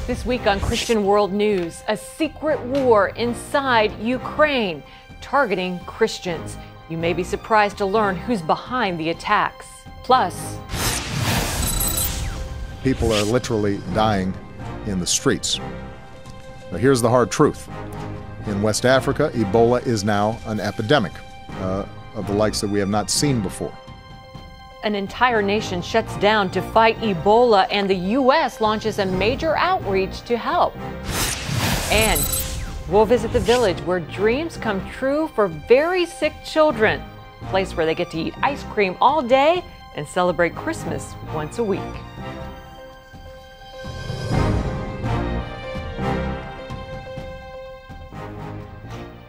This week on Christian World News, a secret war inside Ukraine targeting Christians. You may be surprised to learn who's behind the attacks. Plus, people are literally dying in the streets. Now, here's the hard truth. In West Africa, Ebola is now an epidemic of the likes that we have not seen before. an entire nation shuts down to fight Ebola, and the U.S. launches a major outreach to help. And we'll visit the village where dreams come true for very sick children, a place where they get to eat ice cream all day and celebrate Christmas once a week.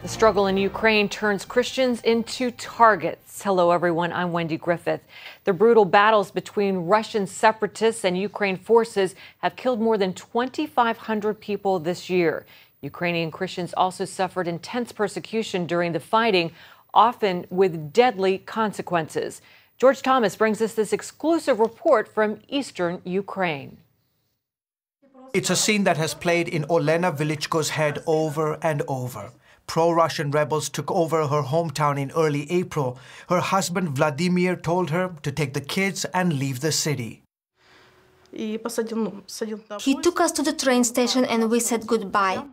The struggle in Ukraine turns Christians into targets. Hello, everyone. I'm Wendy Griffith. The brutal battles between Russian separatists and Ukraine forces have killed more than 2,500 people this year. Ukrainian Christians also suffered intense persecution during the fighting, often with deadly consequences. George Thomas brings us this exclusive report from eastern Ukraine. It's a scene that has played in Olena Velichko's head over and over. Pro-Russian rebels took over her hometown in early April. Her husband Vladimir told her to take the kids and leave the city. He took us to the train station and we said goodbye.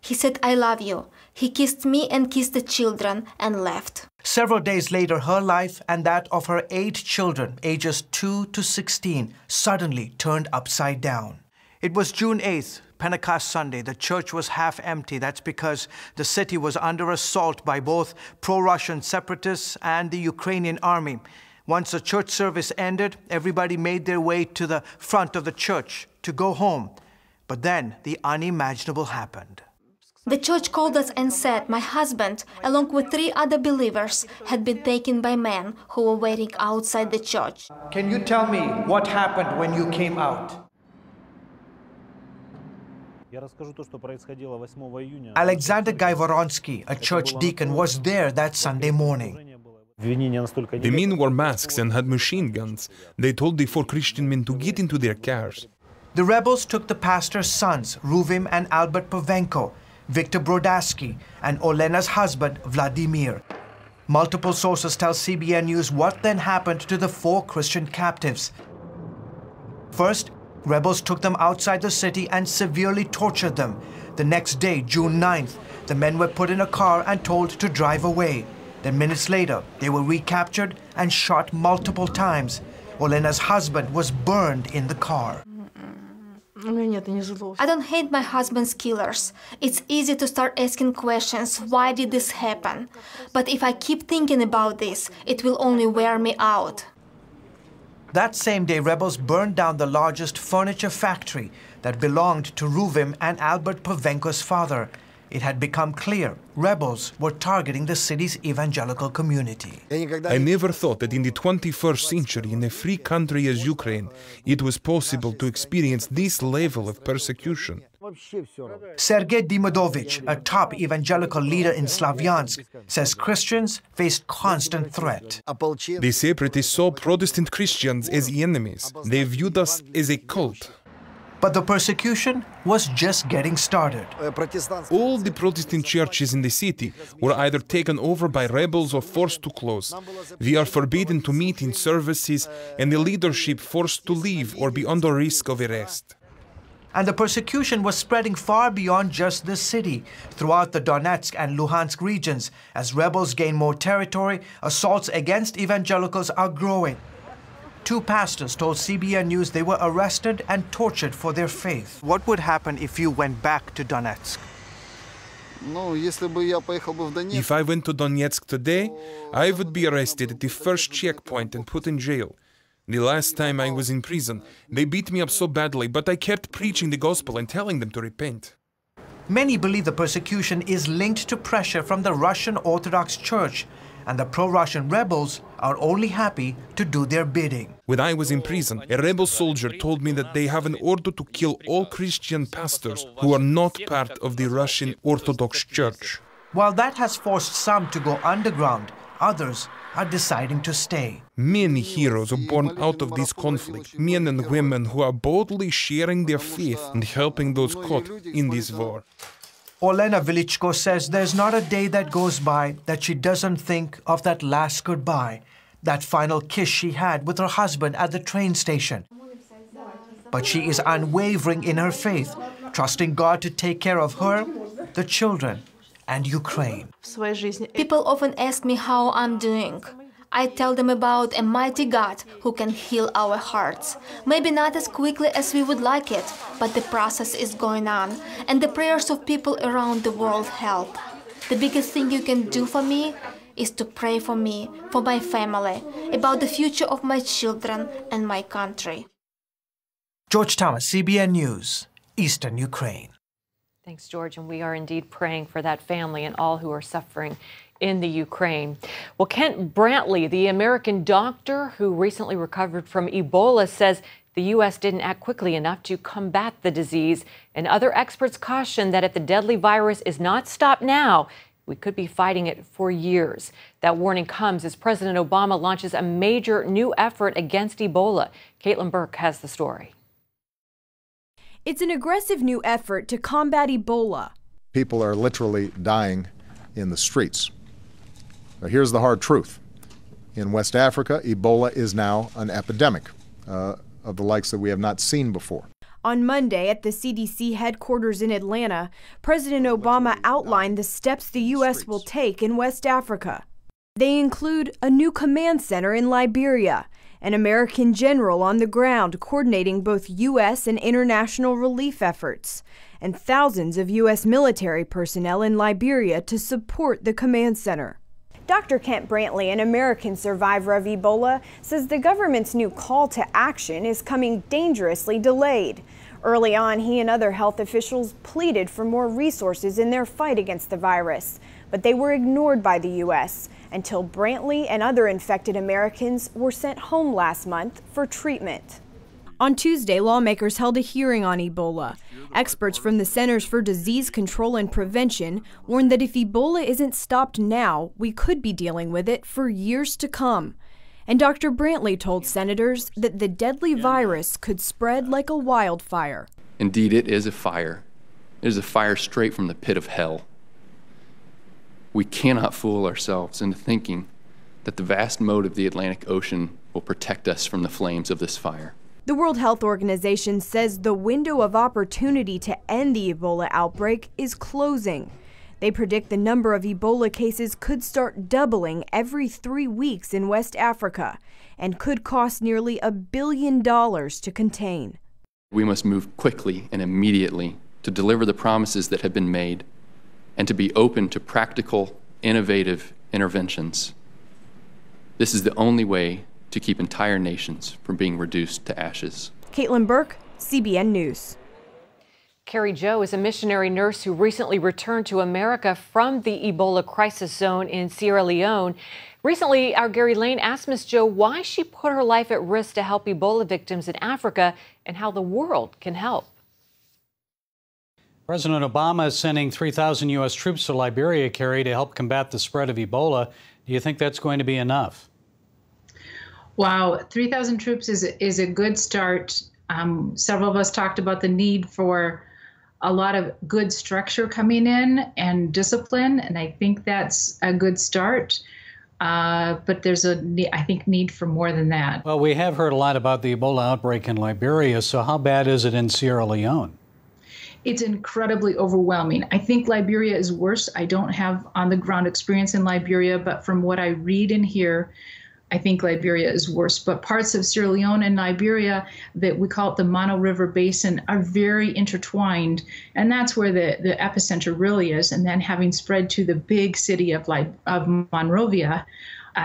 He said, "I love you." He kissed me and kissed the children and left. Several days later, her life and that of her 8 children, ages 2 to 16, suddenly turned upside down. It was June 8th, Pentecost Sunday. The church was half empty. That's because the city was under assault by both pro-Russian separatists and the Ukrainian army. Once the church service ended, everybody made their way to the front of the church to go home. But then the unimaginable happened. The church called us and said my husband, along with 3 other believers, had been taken by men who were waiting outside the church. Can you tell me what happened when you came out? Alexander Gaivoronsky, a church deacon, was there that Sunday morning. The men wore masks and had machine guns. They told the 4 Christian men to get into their cars. The rebels took the pastor's sons, Ruvim and Albert Pavenko, Victor Brodatsky, and Olena's husband, Vladimir. Multiple sources tell CBN News what then happened to the 4 Christian captives. First, rebels took them outside the city and severely tortured them. The next day, June 9th, the men were put in a car and told to drive away. Then minutes later, they were recaptured and shot multiple times. Olena's husband was burned in the car. I don't hate my husband's killers. It's easy to start asking questions, why did this happen? But if I keep thinking about this, it will only wear me out. That same day, rebels burned down the largest furniture factory that belonged to Ruvim and Albert Pavenko's father. It had become clear rebels were targeting the city's evangelical community. I never thought that in the 21st century, in a free country as Ukraine, it was possible to experience this level of persecution. Sergei Dimidovich, a top evangelical leader in Slavyansk, says Christians faced constant threat. The separatists saw Protestant Christians as enemies. They viewed us as a cult. But the persecution was just getting started. All the Protestant churches in the city were either taken over by rebels or forced to close. We are forbidden to meet in services, and the leadership forced to leave or be under risk of arrest. And the persecution was spreading far beyond just the city. Throughout the Donetsk and Luhansk regions, as rebels gain more territory, assaults against evangelicals are growing. 2 pastors told CBN News they were arrested and tortured for their faith. What would happen if you went back to Donetsk? If I went to Donetsk today, I would be arrested at the first checkpoint and put in jail. The last time I was in prison, they beat me up so badly, but I kept preaching the gospel and telling them to repent. Many believe the persecution is linked to pressure from the Russian Orthodox Church, and the pro-Russian rebels are only happy to do their bidding. When I was in prison, a rebel soldier told me that they have an order to kill all Christian pastors who are not part of the Russian Orthodox Church. While that has forced some to go underground, others are deciding to stay. Many heroes are born out of this conflict, men and women who are boldly sharing their faith and helping those caught in this war. Olena Velichko says there's not a day that goes by that she doesn't think of that last goodbye, that final kiss she had with her husband at the train station. But she is unwavering in her faith, trusting God to take care of her, the children, and Ukraine. People often ask me how I'm doing. I tell them about a mighty God who can heal our hearts. Maybe not as quickly as we would like it, but the process is going on, and the prayers of people around the world help. The biggest thing you can do for me is to pray for me, for my family, about the future of my children and my country. George Thomas, CBN News, Eastern Ukraine. Thanks, George. And we are indeed praying for that family and all who are suffering in the Ukraine. Well, Kent Brantley, the American doctor who recently recovered from Ebola, says the U.S. didn't act quickly enough to combat the disease. And other experts caution that if the deadly virus is not stopped now, we could be fighting it for years. That warning comes as President Obama launches a major new effort against Ebola. Caitlin Burke has the story. It's an aggressive new effort to combat Ebola. People are literally dying in the streets. Now, here's the hard truth. In West Africa, Ebola is now an epidemic of the likes that we have not seen before. On Monday at the CDC headquarters in Atlanta, President Obama outlined the steps the U.S. will take in West Africa. They include a new command center in Liberia, an American general on the ground coordinating both U.S. and international relief efforts, and thousands of U.S. military personnel in Liberia to support the command center. Dr. Kent Brantley, an American survivor of Ebola, says the government's new call to action is coming dangerously delayed. Early on, he and other health officials pleaded for more resources in their fight against the virus, but they were ignored by the U.S. until Brantley and other infected Americans were sent home last month for treatment. On Tuesday, lawmakers held a hearing on Ebola. Experts from the Centers for Disease Control and Prevention warned that if Ebola isn't stopped now, we could be dealing with it for years to come. And Dr. Brantley told senators that the deadly virus could spread like a wildfire. Indeed, it is a fire. It is a fire straight from the pit of hell. We cannot fool ourselves into thinking that the vast moat of the Atlantic Ocean will protect us from the flames of this fire. The World Health Organization says the window of opportunity to end the Ebola outbreak is closing. They predict the number of Ebola cases could start doubling every 3 weeks in West Africa and could cost nearly $1 billion to contain. We must move quickly and immediately to deliver the promises that have been made and to be open to practical, innovative interventions. This is the only way to keep entire nations from being reduced to ashes. Caitlin Burke, CBN News. Carrie Joe is a missionary nurse who recently returned to America from the Ebola crisis zone in Sierra Leone. Recently, our Gary Lane asked Ms. Joe why she put her life at risk to help Ebola victims in Africa and how the world can help. President Obama is sending 3,000 U.S. troops to Liberia, Carrie, to help combat the spread of Ebola. Do you think that's going to be enough? Wow, 3,000 troops is a good start. Several of us talked about the need for a lot of good structure coming in and discipline, and I think that's a good start. But there's I think, need for more than that. Well, we have heard a lot about the Ebola outbreak in Liberia, so how bad is it in Sierra Leone? It's incredibly overwhelming. I think Liberia is worse. I don't have on-the-ground experience in Liberia, but from what I read and hear, I think Liberia is worse. But parts of Sierra Leone and Liberia, that we call it the Mono River Basin, are very intertwined. And that's where the epicenter really is. And then having spread to the big city of Monrovia,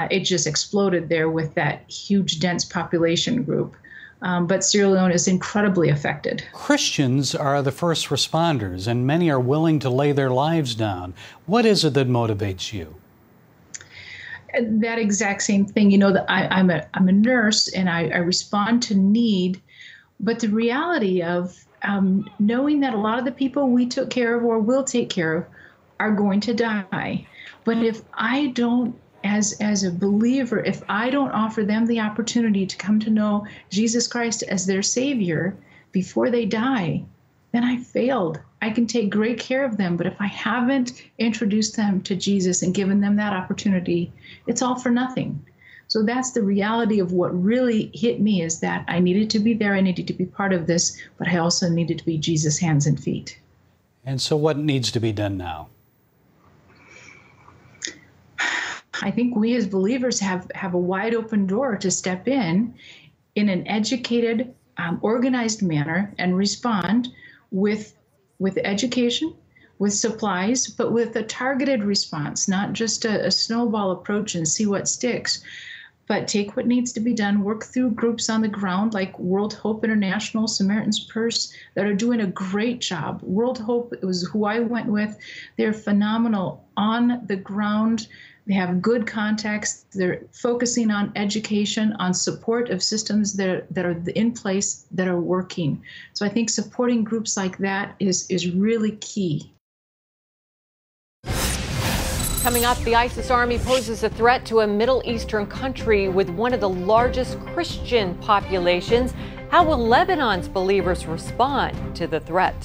it just exploded there with that huge, dense population group. But Sierra Leone is incredibly affected. Christians are the first responders, and many are willing to lay their lives down. What is it that motivates you? That exact same thing. You know, I'm a nurse, and I respond to need. But the reality of knowing that a lot of the people we took care of or will take care of are going to die. But if I don't as a believer, if I don't offer them the opportunity to come to know Jesus Christ as their Savior before they die, then I failed. I can take great care of them, but if I haven't introduced them to Jesus and given them that opportunity, it's all for nothing. So that's the reality of what really hit me, is that I needed to be there, I needed to be part of this, but I also needed to be Jesus' hands and feet. And so what needs to be done now? I think we as believers have a wide open door to step in an educated, organized manner and respond with education, with supplies, but with a targeted response, not just a snowball approach and see what sticks, but take what needs to be done, work through groups on the ground like World Hope International, Samaritan's Purse, that are doing a great job. World Hope, it was who I went with. They're phenomenal on the ground. They have good contacts. They're focusing on education, on support of systems that are in place that are working. So I think supporting groups like that is really key. Coming up, the ISIS army poses a threat to a Middle Eastern country with one of the largest Christian populations. How will Lebanon's believers respond to the threat?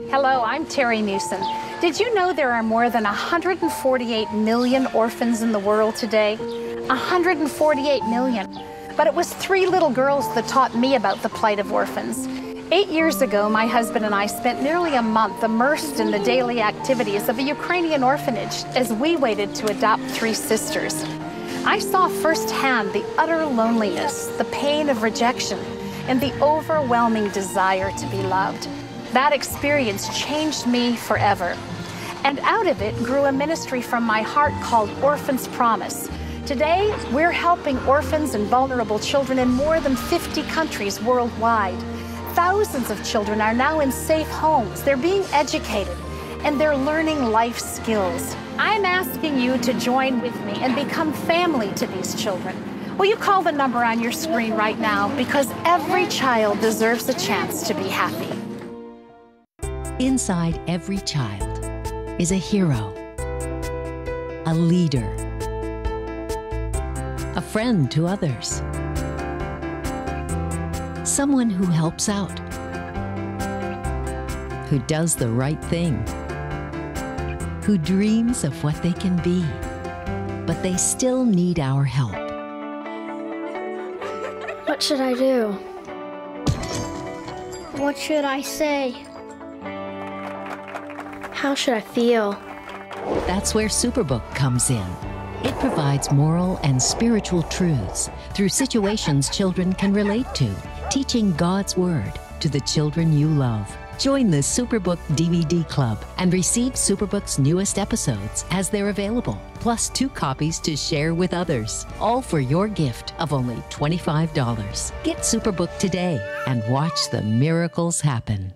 Hello, I'm Terry Newsom. Did you know there are more than 148 million orphans in the world today? 148 million. But it was 3 little girls that taught me about the plight of orphans. 8 years ago, my husband and I spent nearly a month immersed in the daily activities of a Ukrainian orphanage as we waited to adopt 3 sisters. I saw firsthand the utter loneliness, the pain of rejection, and the overwhelming desire to be loved. That experience changed me forever. And out of it grew a ministry from my heart called Orphans Promise. Today, we're helping orphans and vulnerable children in more than 50 countries worldwide. Thousands of children are now in safe homes. They're being educated, and they're learning life skills. I'm asking you to join with me and become family to these children. Will you call the number on your screen right now? Because every child deserves a chance to be happy. Inside every child is a hero, a leader, a friend to others, someone who helps out, who does the right thing, who dreams of what they can be, but they still need our help. What should I do? What should I say? How should I feel? That's where Superbook comes in. It provides moral and spiritual truths through situations children can relate to, teaching God's Word to the children you love. Join the Superbook DVD Club and receive Superbook's newest episodes as they're available, plus 2 copies to share with others, all for your gift of only $25. Get Superbook today and watch the miracles happen.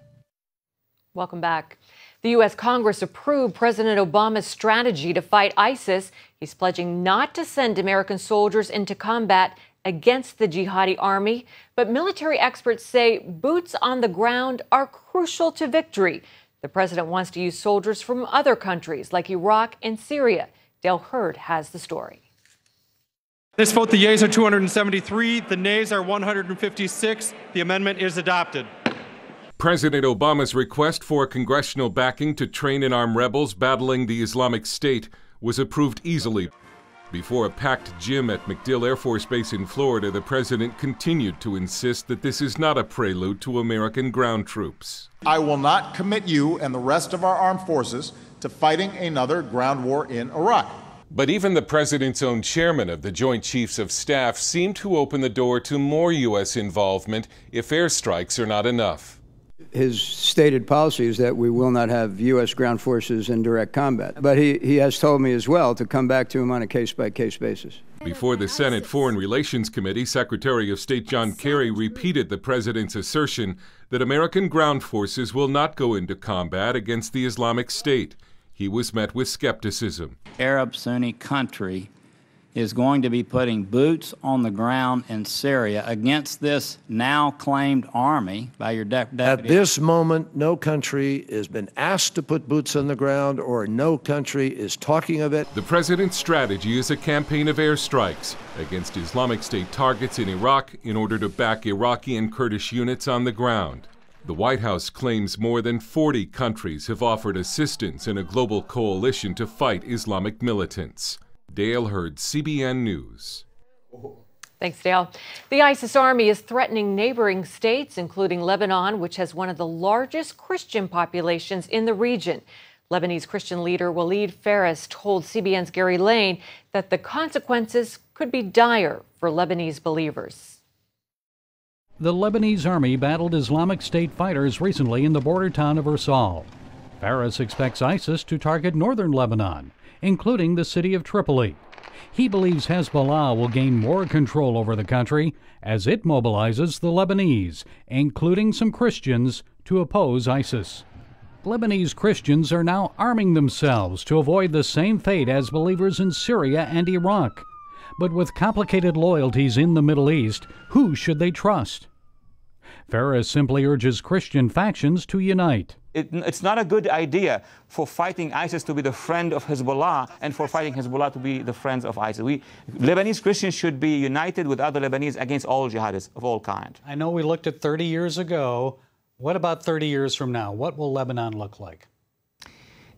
Welcome back. The U.S. Congress approved President Obama's strategy to fight ISIS. He's pledging not to send American soldiers into combat against the jihadi army. But military experts say boots on the ground are crucial to victory. The president wants to use soldiers from other countries like Iraq and Syria. Dale Hurd has the story. This vote, the yeas are 273, the nays are 156. The amendment is adopted. President Obama's request for congressional backing to train and arm rebels battling the Islamic State was approved easily. Before a packed gym at MacDill Air Force Base in Florida, the president continued to insist that this is not a prelude to American ground troops. I will not commit you and the rest of our armed forces to fighting another ground war in Iraq. But even the president's own chairman of the Joint Chiefs of Staff seemed to open the door to more U.S. involvement if airstrikes are not enough. His stated policy is that we will not have U.S. ground forces in direct combat. But he has told me as well to come back to him on a case-by-case basis. Before the Senate Foreign Relations Committee, Secretary of State John Kerry repeated the president's assertion that American ground forces will not go into combat against the Islamic State. He was met with skepticism. Arab Sunni country is going to be putting boots on the ground in Syria against this now claimed army by your deputy. At this moment, no country has been asked to put boots on the ground, or no country is talking of it. The president's strategy is a campaign of airstrikes against Islamic State targets in Iraq in order to back Iraqi and Kurdish units on the ground. The White House claims more than 40 countries have offered assistance in a global coalition to fight Islamic militants. Dale Hurd, CBN News. Thanks, Dale. The ISIS army is threatening neighboring states, including Lebanon, which has one of the largest Christian populations in the region. Lebanese Christian leader Walid Faris told CBN's Gary Lane that the consequences could be dire for Lebanese believers. The Lebanese army battled Islamic State fighters recently in the border town of Irsal. Faris expects ISIS to target northern Lebanon, including the city of Tripoli. He believes Hezbollah will gain more control over the country as it mobilizes the Lebanese, including some Christians, to oppose ISIS. Lebanese Christians are now arming themselves to avoid the same fate as believers in Syria and Iraq. But with complicated loyalties in the Middle East, who should they trust? Faris simply urges Christian factions to unite. It's not a good idea for fighting ISIS to be the friend of Hezbollah and for fighting Hezbollah to be the friends of ISIS. Lebanese Christians should be united with other Lebanese against all jihadists of all kinds. I know we looked at 30 years ago. What about 30 years from now? What will Lebanon look like?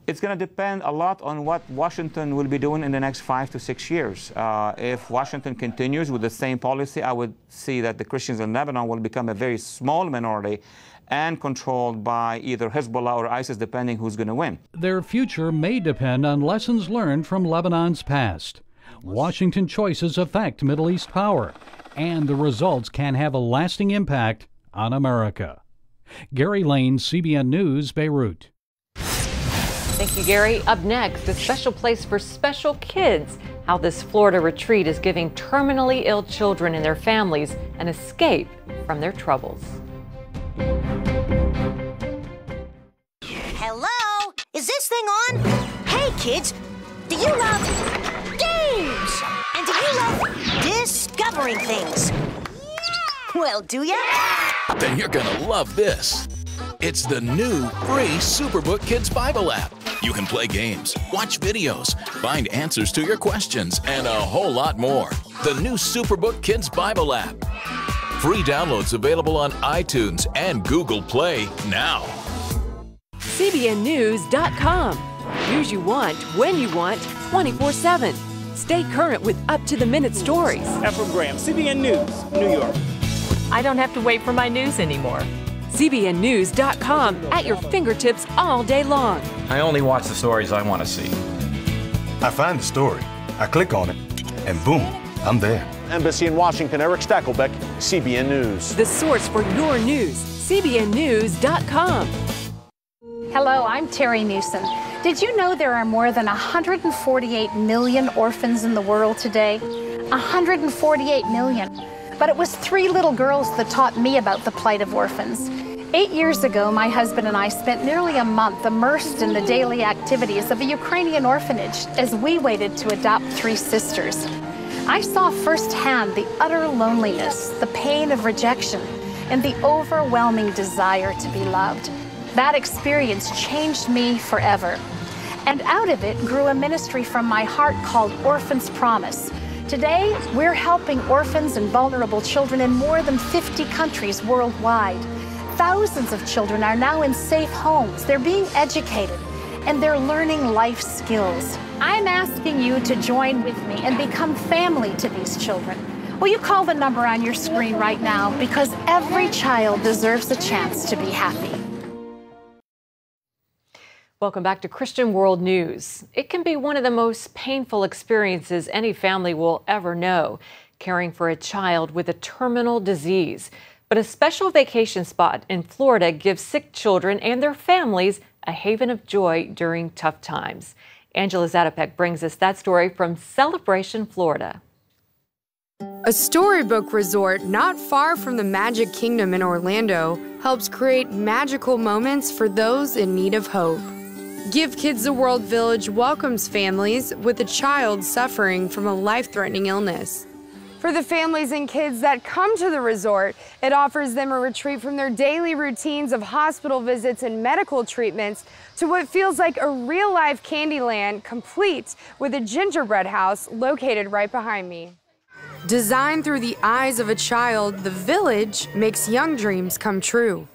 It's going to depend a lot on what Washington will be doing in the next 5 to 6 years. If Washington continues with the same policy, I would see that the Christians in Lebanon will become a very small minority and controlled by either Hezbollah or ISIS, depending who's going to win. Their future may depend on lessons learned from Lebanon's past. Washington choices affect Middle East power, and the results can have a lasting impact on America. Gary Lane, CBN News, Beirut. Thank you, Gary. Up next, a special place for special kids. How this Florida retreat is giving terminally ill children and their families an escape from their troubles. Hello? Is this thing on? Hey, kids, do you love games? And do you love discovering things? Well, do ya? Then you're gonna love this. It's the new free Superbook Kids Bible app. You can play games, watch videos, find answers to your questions, and a whole lot more. The new Superbook Kids Bible app. Free downloads available on iTunes and Google Play now. CBNnews.com. News you want, when you want, 24/7. Stay current with up-to-the-minute stories. Efrem Graham, CBN News, New York. I don't have to wait for my news anymore. CBNnews.com at your fingertips all day long. I only watch the stories I want to see. I find the story, I click on it, and boom, I'm there. Embassy in Washington, Eric Stackelbeck, CBN News. The source for your news, CBNnews.com. Hello, I'm Terry Newsom. Did you know there are more than 148 million orphans in the world today? 148 million. But it was 3 little girls that taught me about the plight of orphans. 8 years ago, my husband and I spent nearly a month immersed in the daily activities of a Ukrainian orphanage as we waited to adopt 3 sisters. I saw firsthand the utter loneliness, the pain of rejection, and the overwhelming desire to be loved. That experience changed me forever. And out of it grew a ministry from my heart called Orphans Promise. Today, we're helping orphans and vulnerable children in more than 50 countries worldwide. Thousands of children are now in safe homes. They're being educated, and they're learning life skills. I'm asking you to join with me and become family to these children. Will you call the number on your screen right now? Because every child deserves a chance to be happy. Welcome back to Christian World News. It can be one of the most painful experiences any family will ever know, caring for a child with a terminal disease. But a special vacation spot in Florida gives sick children and their families a haven of joy during tough times. Angela Zatopek brings us that story from Celebration, Florida. A storybook resort not far from the Magic Kingdom in Orlando helps create magical moments for those in need of hope. Give Kids the World Village welcomes families with a child suffering from a life-threatening illness. For the families and kids that come to the resort, it offers them a retreat from their daily routines of hospital visits and medical treatments to what feels like a real-life Candyland, complete with a gingerbread house located right behind me. Designed through the eyes of a child, the village makes young dreams come true.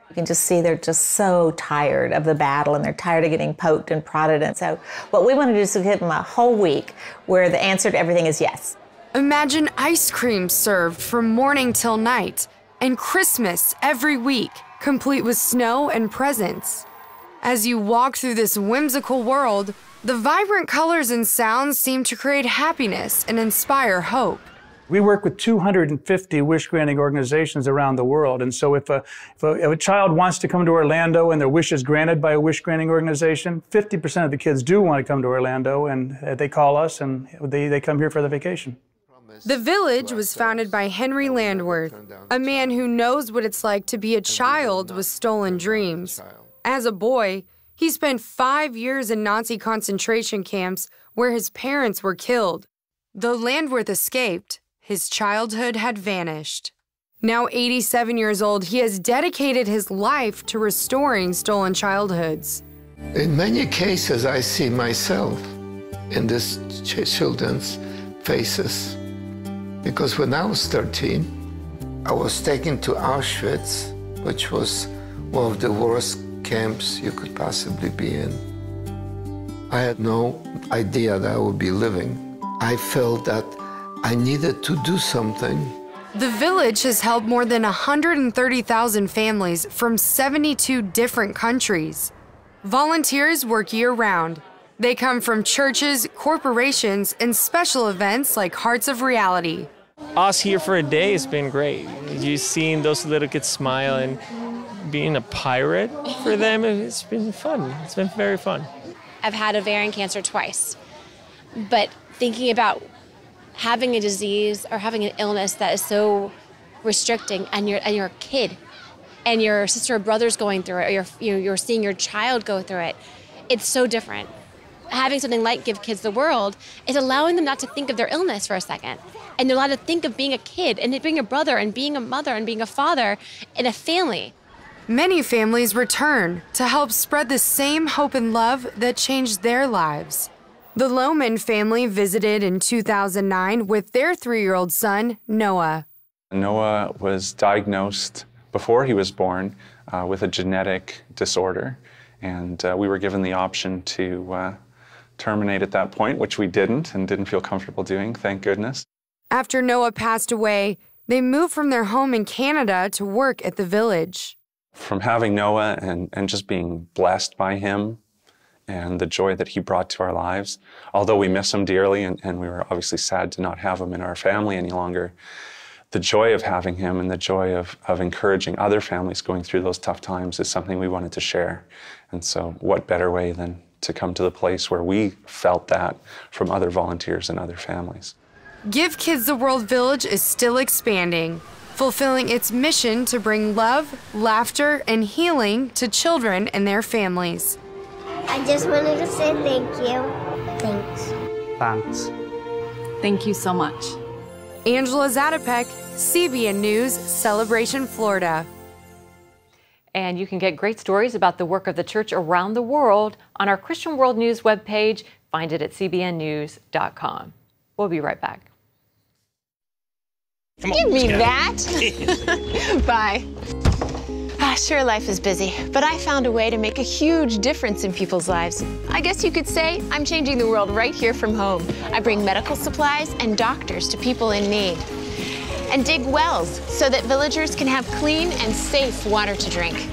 You can just see they're just so tired of the battle and they're tired of getting poked and prodded. And so what we want to do is give them a whole week where the answer to everything is yes. Imagine ice cream served from morning till night and Christmas every week, complete with snow and presents. As you walk through this whimsical world, the vibrant colors and sounds seem to create happiness and inspire hope. We work with 250 wish-granting organizations around the world, and so if a child wants to come to Orlando and their wish is granted by a wish-granting organization, 50% of the kids do want to come to Orlando, and they call us and they come here for the vacation. The village was founded by Henry Landworth, a man who knows what it's like to be a child with stolen dreams. As a boy, he spent 5 years in Nazi concentration camps where his parents were killed. Though Landworth escaped, his childhood had vanished. Now 87 years old, he has dedicated his life to restoring stolen childhoods. In many cases, I see myself in these children's faces. Because when I was 13, I was taken to Auschwitz, which was one of the worst camps you could possibly be in. I had no idea that I would be living. I felt that I needed to do something. The village has helped more than 130,000 families from 72 different countries. Volunteers work year-round. They come from churches, corporations, and special events like Hearts of Reality. Us here for a day has been great. You've seen those little kids smile, and being a pirate for them, it's been fun. It's been very fun. I've had ovarian cancer twice, but thinking about having a disease or having an illness that is so restricting, and you're a kid, and your sister or brother's going through it, or you're seeing your child go through it, it's so different. Having something like Give Kids the World is allowing them not to think of their illness for a second. And they're allowed to think of being a kid and being a brother and being a mother and being a father in a family. Many families return to help spread the same hope and love that changed their lives. The Lohman family visited in 2009 with their 3-year-old son, Noah. Noah was diagnosed before he was born with a genetic disorder, and we were given the option to terminate at that point, which we didn't and didn't feel comfortable doing, thank goodness. After Noah passed away, they moved from their home in Canada to work at the village. From having Noah and just being blessed by him and the joy that he brought to our lives, although we miss him dearly and we were obviously sad to not have him in our family any longer, the joy of having him and the joy of encouraging other families going through those tough times is something we wanted to share. And so what better way than to come to the place where we felt that from other volunteers and other families. Give Kids the World Village is still expanding, fulfilling its mission to bring love, laughter, and healing to children and their families. I just wanted to say thank you. Thanks. Thanks. Thank you so much. Angela Zatopek, CBN News, Celebration, Florida. And you can get great stories about the work of the church around the world on our Christian World News webpage. Find it at cbnnews.com. We'll be right back. Give me that. Bye. Sure, life is busy, but I found a way to make a huge difference in people's lives. I guess you could say I'm changing the world right here from home. I bring medical supplies and doctors to people in need, and dig wells so that villagers can have clean and safe water to drink.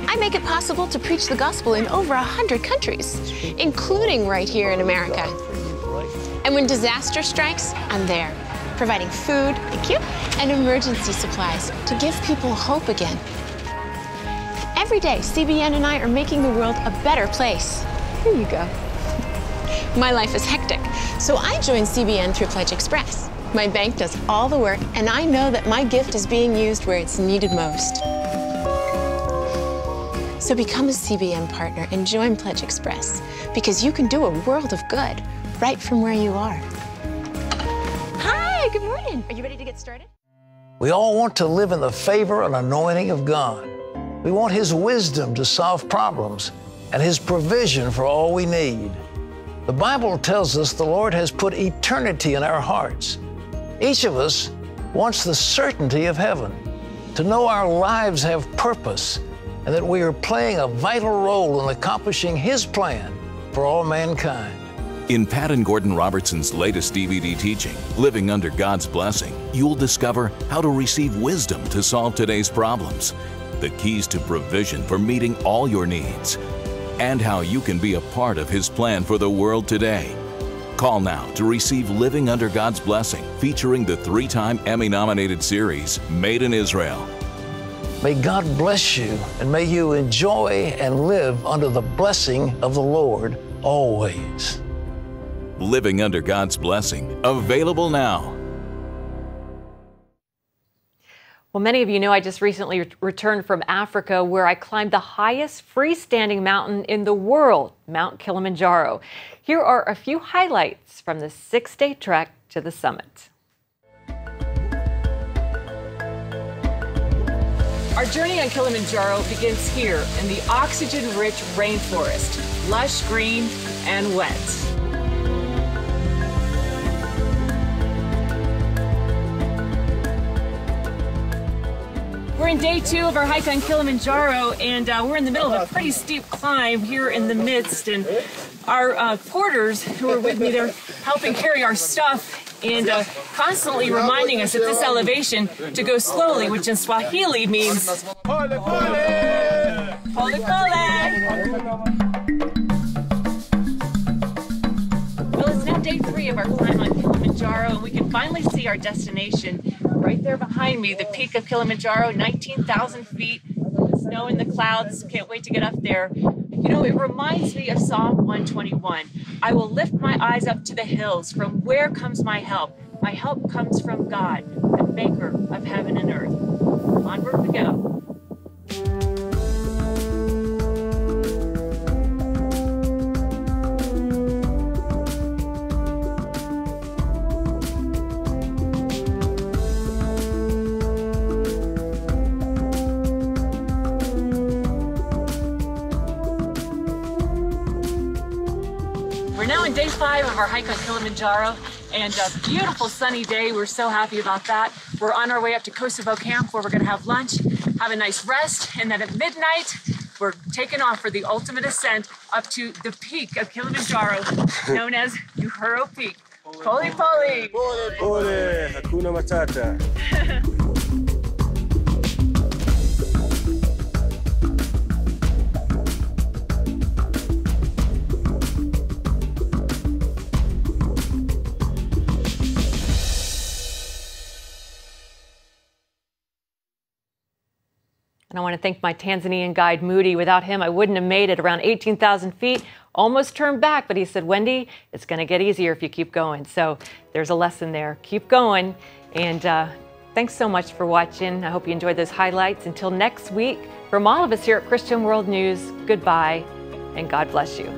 I make it possible to preach the gospel in over 100 countries, including right here in America. And when disaster strikes, I'm there, providing food, thank you, and emergency supplies to give people hope again. Every day, CBN and I are making the world a better place. Here you go. My life is hectic, so I joined CBN through Pledge Express. My bank does all the work, and I know that my gift is being used where it's needed most. So become a CBN partner and join Pledge Express, because you can do a world of good right from where you are. Hi, good morning. Are you ready to get started? We all want to live in the favor and anointing of God. We want His wisdom to solve problems and His provision for all we need. The Bible tells us the Lord has put eternity in our hearts. Each of us wants the certainty of heaven, to know our lives have purpose and that we are playing a vital role in accomplishing His plan for all mankind. In Pat and Gordon Robertson's latest DVD teaching, Living Under God's Blessing, you'll discover how to receive wisdom to solve today's problems, the keys to provision for meeting all your needs, and how you can be a part of His plan for the world today. Call now to receive Living Under God's Blessing, featuring the 3-time Emmy-nominated series, Made in Israel. May God bless you, and may you enjoy and live under the blessing of the Lord always. Living Under God's Blessing, available now. Well, many of you know I just recently returned from Africa, where I climbed the highest freestanding mountain in the world, Mount Kilimanjaro. Here are a few highlights from the 6-day trek to the summit. Our journey on Kilimanjaro begins here in the oxygen-rich rainforest, lush green and wet. We're in day 2 of our hike on Kilimanjaro, and we're in the middle of a pretty steep climb here in the midst. And our porters who are with me, they're helping carry our stuff and constantly reminding us at this elevation to go slowly, which in Swahili means pole pole. Pole pole. Well, it's now day 3 of our climb on Kilimanjaro, and we can finally see our destination. Right there behind me, the peak of Kilimanjaro, 19,000 feet, snow in the clouds. Can't wait to get up there. You know, it reminds me of Psalm 121. I will lift my eyes up to the hills. From where comes my help? My help comes from God, the maker of heaven and earth. Onward we go. We're now in day 5 of our hike on Kilimanjaro, and a beautiful sunny day. We're so happy about that. We're on our way up to Kosovo Camp, where we're going to have lunch, have a nice rest, and then at midnight, we're taking off for the ultimate ascent up to the peak of Kilimanjaro, known as Uhuru Peak. Pole pole! Pole pole! Hakuna Matata. And I want to thank my Tanzanian guide, Moody. Without him, I wouldn't have made it around 18,000 feet. Almost turned back, but he said, Wendy, it's going to get easier if you keep going. So there's a lesson there. Keep going. And thanks so much for watching. I hope you enjoyed those highlights. Until next week, from all of us here at Christian World News, goodbye and God bless you.